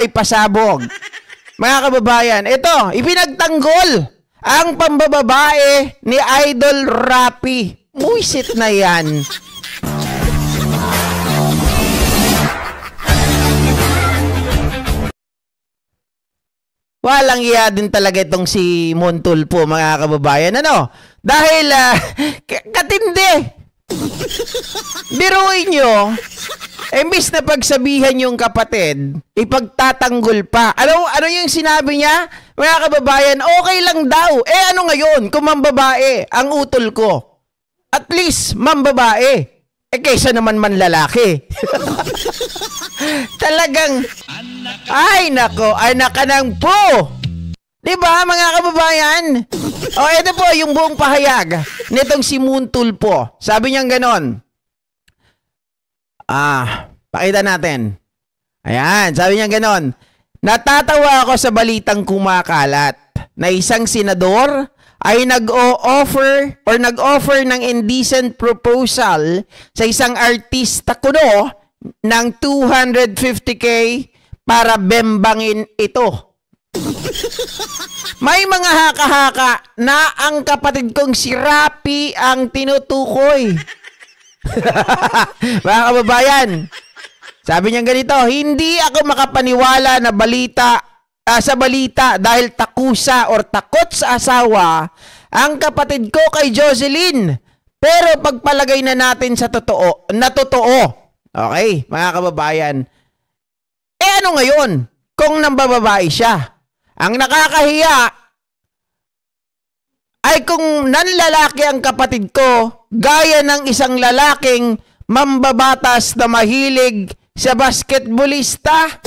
ay pasabog. Mga kababayan, ito, ipinagtanggol ang pambababae ni Idol Rapi. Muisit na yan. Walang iya din talaga itong si Montulpo, mga kababayan. Ano? Dahil, katindi. Biruin nyo, imbis na pagsabihan yung kapatid, ipagtatanggol pa. Ano yung sinabi niya? Mga kababayan, okay lang daw. Ano ngayon kung mambabae ang utol ko? At least, mambabae. Kaysa naman manlalaki. Talagang, ay nako, anak ka ng po. Diba, mga kababayan? Ito po yung buong pahayag nitong si Montulpo. Sabi niya ganon. Pakita natin. Ayan, sabi niya ganon. Natatawa ako sa balitang kumakalat na isang senador ay nag-offer ng indecent proposal sa isang artista kuno ng 250K para bembangin ito. May mga haka-haka na ang kapatid kong si Rapi ang tinutukoy. Mga kababayan, sabi niya ganito, hindi ako makapaniwala na sa balita dahil takusa or takot sa asawa ang kapatid ko kay Jocelyn. Pero pagpalagay na natin sa totoo. Okay, mga kababayan. Ano ngayon kung nambababae siya? Ang nakakahiya ay kung nanlalaki ang kapatid ko gaya ng isang lalaking mambabatas na mahilig sa basketballista.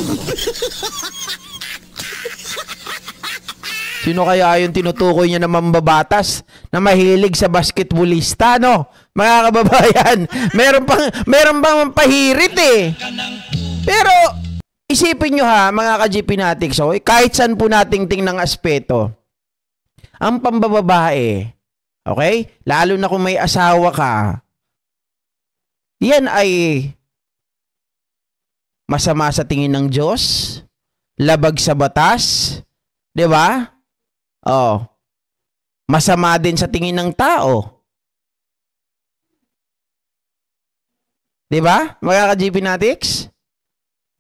Sino kaya yung tinutukoy niya na mambabatas na mahilig sa basketballista, no? Mga kababayan, meron pang pahirit eh. Pero isipin nyo ha, mga ka-GP natin, so, kahit saan po nating tingnan aspeto, ang pambababae, okay? Lalo na kung may asawa ka, yan ay masama sa tingin ng Diyos, labag sa batas, di ba? Masama din sa tingin ng tao. Di ba, mga ka-GP natics?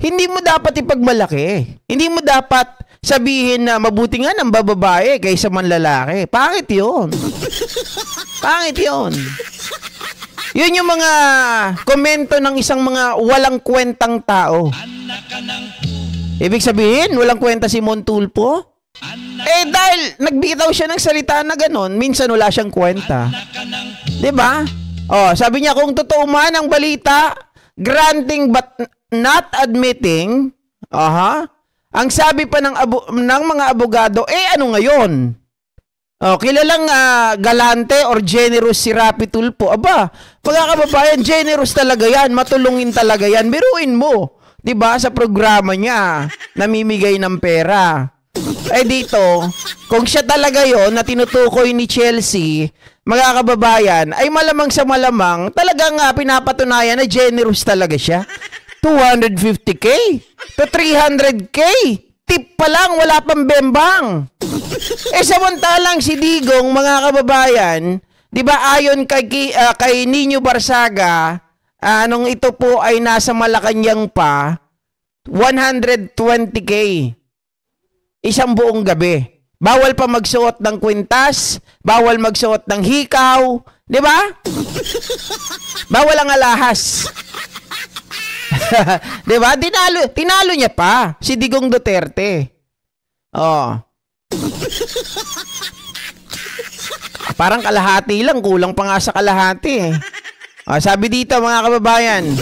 Hindi mo dapat ipagmalaki. Hindi mo dapat sabihin na mabuti nga ng bababae kaysa manlalaki. Pangit yun. Pangit yun. Yun yung mga komento ng isang mga walang kwentang tao. Ibig sabihin, walang kwenta si Montulpo? Dahil nagbitaw siya ng salita na ganon, minsan wala siyang kwenta. Diba? Sabi niya, kung totoo man ang balita, granting but not admitting, ang sabi pa ng mga abogado, ano ngayon? Kilalang galante or generous si Rapi Tulfo. Aba, mga kababayan, generous talaga yan, matulungin talaga yan. Biruin mo, diba, sa programa niya, namimigay ng pera. Dito, kung siya talaga yon na tinutukoy ni Chelsea, mga kababayan, ay malamang sa malamang, talagang pinapatunayan na generous talaga siya. 250K to 300K. Tip pa lang, wala pang bembang. Samantalang si Digong, mga kababayan, di ba ayon kay Nino Barsaga, nung ito po ay nasa Malacanang pa, 120K. Isang buong gabi. Bawal pa magsuot ng kwintas, bawal magsuot ng hikaw, di ba? Bawal ang alahas. Diba? Tinalo niya pa si Digong Duterte. Parang kalahati lang, kulang pa nga sa kalahati. Sabi dito, mga kababayan,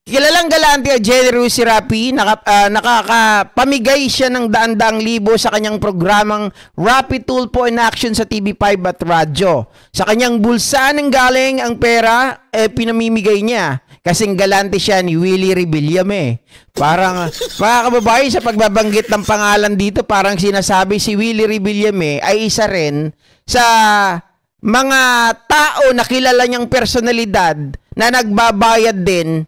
kilalang galante at generous si Rapi, nakakapamigay siya ng daan-daang libo sa kanyang programang Rapi Tulfo in Action sa TV5 at radyo. Sa kanyang bulsa nang galing ang pera, pinamimigay niya. Kasing galante siya ni Willie Rebillame. Parang, mga kababayan, sa pagbabanggit ng pangalan dito, parang sinasabi si Willie Rebillame ay isa rin sa mga tao na kilala niyang personalidad na nagbabayad din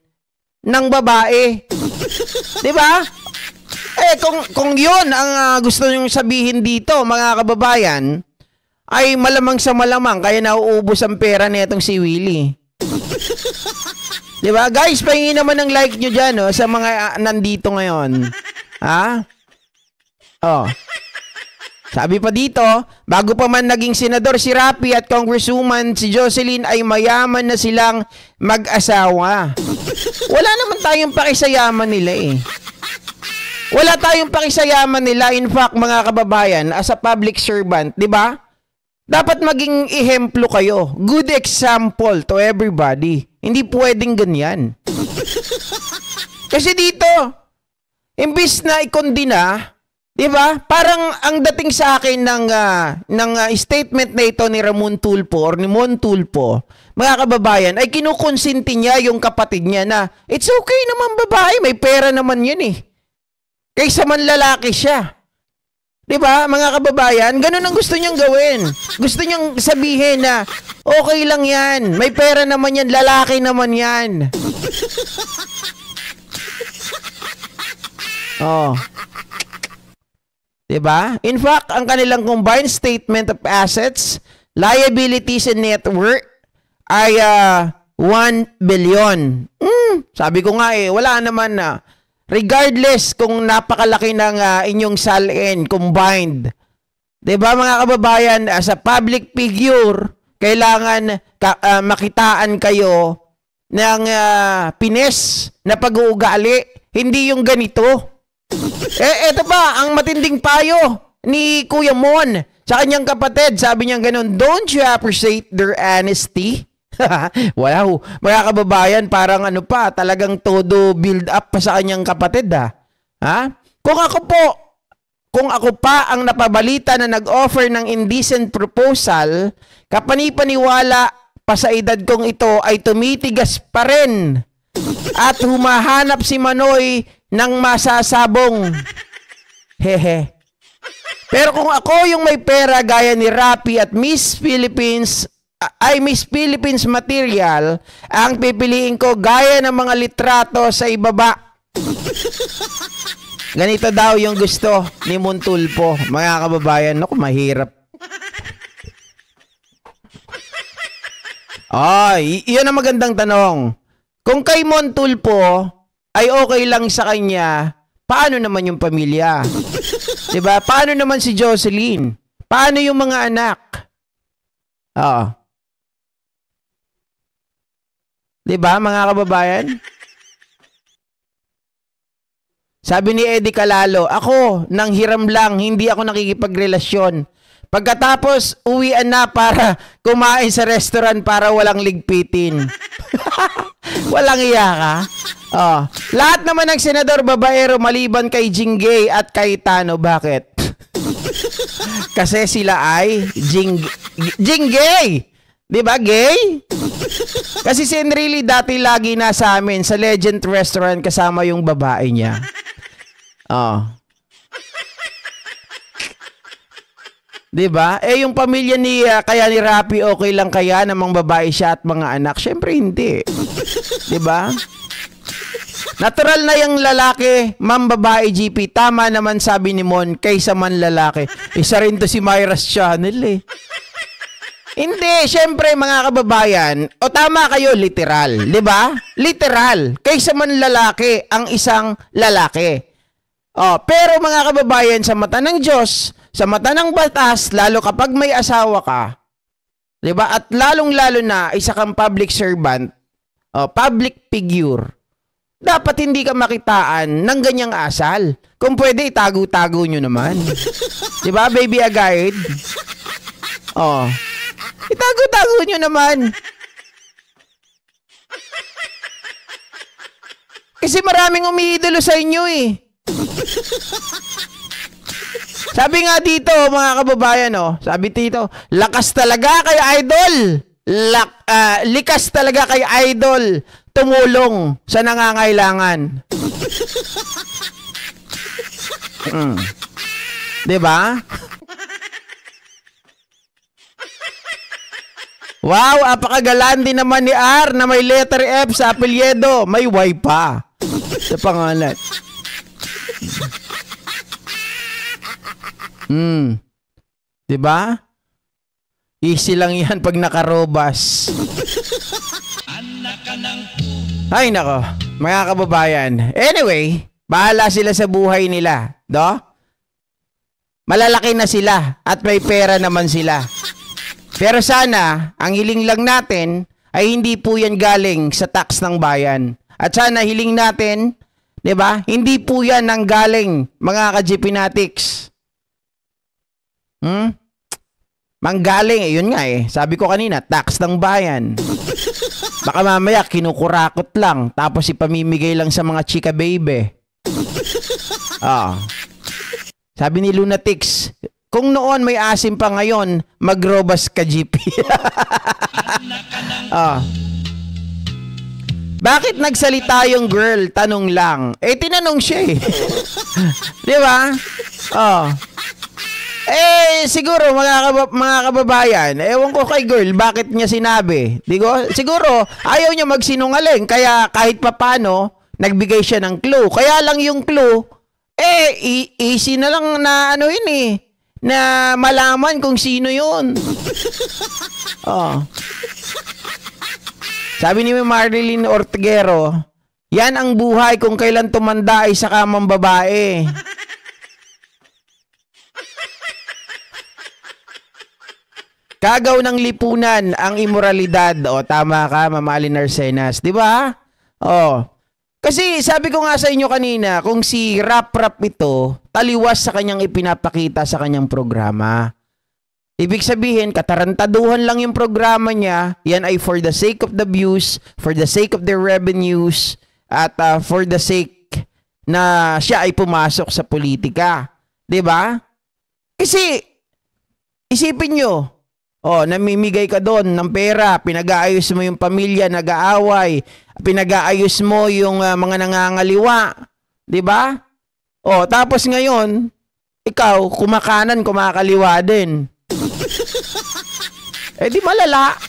ng babae. 'Di ba? Kung 'yun ang gusto nyong sabihin dito, mga kababayan, ay malamang sa malamang kaya nauubos ang pera nitong si Willie. 'Di ba? Guys, pahingi naman ng like nyo dyan, sa mga nandito ngayon. Ha? Sabi pa dito, bago pa man naging senador si Rapi at Congresswoman si Jocelyn ay mayaman na silang mag-asawa. Wala naman tayong pakisayaman nila Wala tayong pakisayaman nila. In fact, mga kababayan, as a public servant, 'di ba? Dapat maging ehemplo kayo. Good example to everybody. Hindi pwedeng ganyan. Kasi dito, imbis na ikondina, 'di ba? Parang ang dating sa akin ng statement na ito ni Ramon Tulfo or ni Mon Tulfo, mga kababayan, ay kinukonsinti niya yung kapatid niya na it's okay naman babae, may pera naman 'yan Kaysa man lalaki siya. 'Di ba, mga kababayan? Ganun ang gusto niyang gawin. Gusto niyang sabihin na okay lang 'yan. May pera naman 'yan, lalaki naman 'yan. Diba? In fact, ang kanilang combined statement of assets, liabilities, and net worth ay 1 billion. Sabi ko nga wala naman na. Regardless kung napakalaki ng inyong salin combined. Diba, mga kababayan, as a public figure, kailangan makitaan kayo ng pines na pag-uugali. Hindi yung ganito. Eto pa, ang matinding payo ni Kuya Mon sa kanyang kapatid. Sabi niya ganun, don't you appreciate their honesty? Wow, mga kababayan, parang talagang todo build up pa sa kanyang kapatid ha? Kung ako pa ang napabalita na nag-offer ng indecent proposal, kapanipaniwala pa sa edad kong ito ay tumitigas pa rin at humahanap si Manoy ng masasabong. Hehe. Pero kung ako yung may pera gaya ni Rapi at Miss Philippines material, ang pipiliin ko gaya ng mga litrato sa ibaba. Ganito daw yung gusto ni Mon Tulfo, mga kababayan. Naku, mahirap. Iyon ang magandang tanong. Kung kay Mon Tulfo ay okay lang sa kanya, paano naman yung pamilya? Diba? Paano naman si Jocelyn? Paano yung mga anak? Diba, mga kababayan? Sabi ni Eddie Calalo, ako, nang hiram lang, hindi ako nakikipagrelasyon. Pagkatapos, uwian na para kumain sa restaurant para walang ligpitin. Walang iya ka? Lahat naman ng senador babaero maliban kay Jingay at Cayetano. Bakit? Kasi sila ay Jingay! Diba, gay? Kasi si Enrile dati lagi nasa amin sa Legend Restaurant kasama yung babae niya. Diba? Yung pamilya ni Rapi, okay lang kaya namang babae siya at mga anak? Syempre hindi. Diba? Natural na yung lalaki, ma'am babae GP. Tama naman sabi ni Mon, kaysa man lalaki. Isa rin to si Myra's Channel Hindi, syempre mga kababayan, tama kayo, literal, di ba? Literal, kaysa man lalaki ang isang lalaki. Pero mga kababayan, sa mata ng Diyos, sa mata ng batas, lalo kapag may asawa ka, di ba? At lalong-lalo na isa kang public servant, public figure, dapat hindi ka makitaan ng ganyang asal. Kung pwede, itago-tago nyo naman. Di ba, baby agad? Itago-tago nyo naman. Kasi maraming umiidolo sa inyo Sabi nga dito, mga kababayan, sabi dito, lakas talaga kay Idol. Likas talaga kay Idol. Tumulong sa nangangailangan. Diba? Wow, apakagalan din naman ni R na may letter F sa apelyedo. May Y pa. Sa pangalan. Diba? Easy lang yan pag nakarobas. Ay, nako. Mga kababayan. Anyway, bahala sila sa buhay nila. Do? Malalaki na sila at may pera naman sila. Pero sana, ang hiling lang natin ay hindi po yan galing sa tax ng bayan. At sana hiling natin, di ba? Hindi po yan ang galing, mga ka-GPnatics. Manggaling, yun nga sabi ko kanina, tax ng bayan. Baka mamaya kinukurakot lang, tapos ipamimigay lang sa mga chika baby. Sabi ni Lunatics, kung noon may asim pa ngayon, magrobas ka GP. Bakit nagsalita yung girl? Tanong lang. Tinanong siya Di ba? Siguro mga kababayan, ewan ko kay girl, bakit niya sinabi? Siguro, ayaw niya magsinungaling, kaya kahit papano, nagbigay siya ng clue. Kaya lang yung clue, easy na lang na na malaman kung sino yun. Sabi ni Marilyn Ortiguero, yan ang buhay kung kailan tumanda ay sa kamang babae. Kagaw ng lipunan ang imoralidad. Tama ka, Mama Alin Arsenas. Di ba? Kasi sabi ko nga sa inyo kanina, kung si Rap ito, taliwas sa kanyang ipinapakita sa kanyang programa. Ibig sabihin, katarantaduhan lang yung programa niya. Yan ay for the sake of the views, for the sake of their revenues, at for the sake na siya ay pumasok sa politika. Di ba? Kasi, isipin nyo, namimigay ka doon ng pera, pinag-aayos mo yung pamilya, nag-aaway, pinag-aayos mo yung mga nangangaliwa, 'di ba? Tapos ngayon, ikaw kumakanan, kumakaliwa din. Di malala.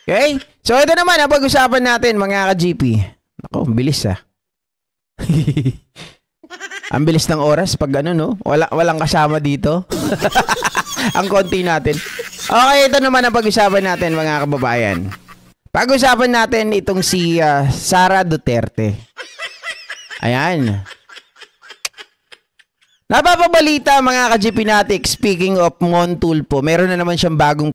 Okay? So ito naman ang pag-usapan natin, mga ka-GP. Ako, bilis Ang bilis ng oras pag walang kasama dito. Ang konti natin. Okay, ito naman ang pag-usapan natin, mga kababayan. Pag-usapan natin itong si Sara Duterte. Ayan. Napapabalita, mga ka-GPnatics, speaking of Mon Tulfo, meron na naman siyang bagong